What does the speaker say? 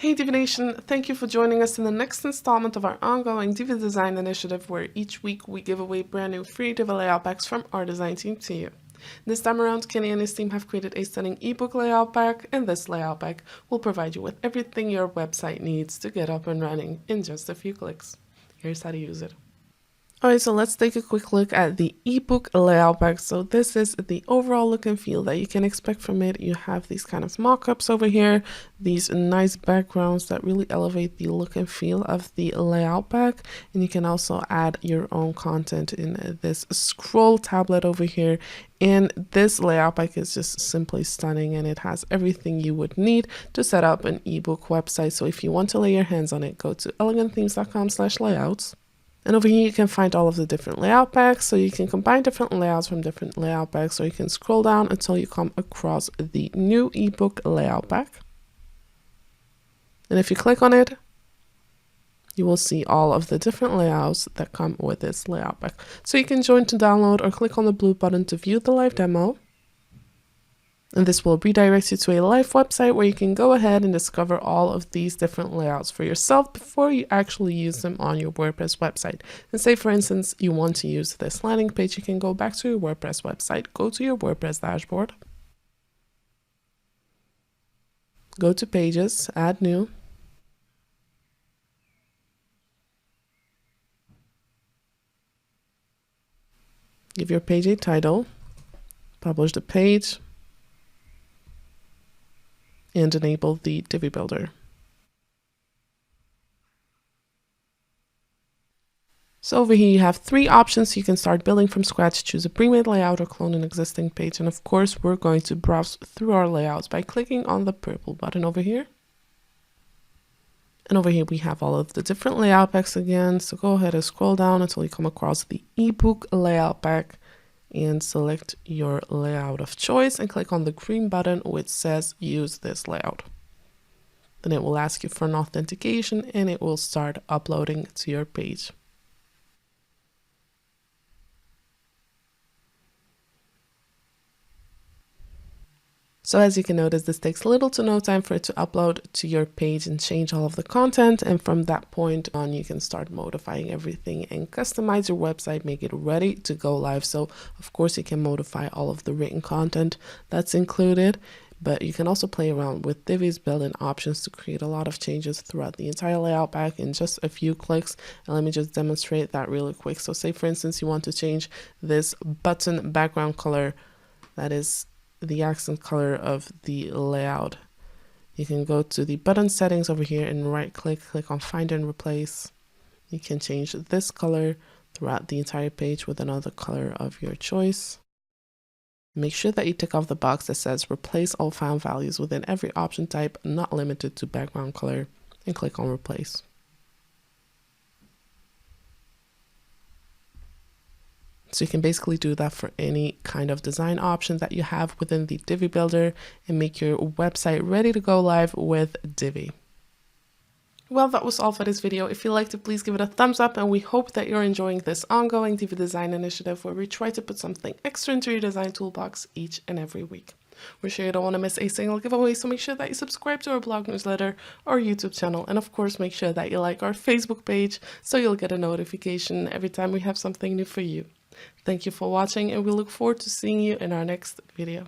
Hey Divi Nation, thank you for joining us in the next installment of our ongoing Divi Design Initiative, where each week we give away brand new free Divi Layout Packs from our design team to you. This time around, Kenny and his team have created a stunning ebook layout pack, and this layout pack will provide you with everything your website needs to get up and running in just a few clicks. Here's how to use it. Alright, so let's take a quick look at the ebook layout pack. So this is the overall look and feel that you can expect from it. You have these kind of mock-ups over here, these nice backgrounds that really elevate the look and feel of the layout pack. And you can also add your own content in this scroll tablet over here. And this layout pack is just simply stunning, and it has everything you would need to set up an ebook website. So if you want to lay your hands on it, go to elegantthemes.com/layouts. And over here you can find all of the different layout packs, so you can combine different layouts from different layout packs, or you can scroll down until you come across the new ebook layout pack. And if you click on it, you will see all of the different layouts that come with this layout pack. So you can join to download or click on the blue button to view the live demo. And this will redirect you to a live website where you can go ahead and discover all of these different layouts for yourself before you actually use them on your WordPress website. And say, for instance, you want to use this landing page, you can go back to your WordPress website, go to your WordPress dashboard, go to Pages, Add New, give your page a title, publish the page, and enable the Divi Builder. So over here you have three options. You can start building from scratch, choose a pre-made layout, or clone an existing page. And of course, we're going to browse through our layouts by clicking on the purple button over here. And over here we have all of the different layout packs again. So go ahead and scroll down until you come across the ebook layout pack, and select your layout of choice and click on the green button which says use this layout. Then it will ask you for an authentication, and it will start uploading to your page. So as you can notice, this takes little to no time for it to upload to your page and change all of the content. And from that point on, you can start modifying everything and customize your website, make it ready to go live. So of course you can modify all of the written content that's included, but you can also play around with Divi's built-in options to create a lot of changes throughout the entire layout pack in just a few clicks. And let me just demonstrate that really quick. So say for instance, you want to change this button background color, that is the accent color of the layout. You can go to the button settings over here and right click on find and replace. You can change this color throughout the entire page with another color of your choice. Make sure that you tick off the box that says replace all found values within every option type, not limited to background color, and click on replace. So you can basically do that for any kind of design option that you have within the Divi Builder and make your website ready to go live with Divi. Well, that was all for this video. If you liked it, please give it a thumbs up, and we hope that you're enjoying this ongoing Divi Design Initiative where we try to put something extra into your design toolbox each and every week. We're sure you don't want to miss a single giveaway, so make sure that you subscribe to our blog newsletter or YouTube channel, and of course make sure that you like our Facebook page so you'll get a notification every time we have something new for you. Thank you for watching, and we look forward to seeing you in our next video.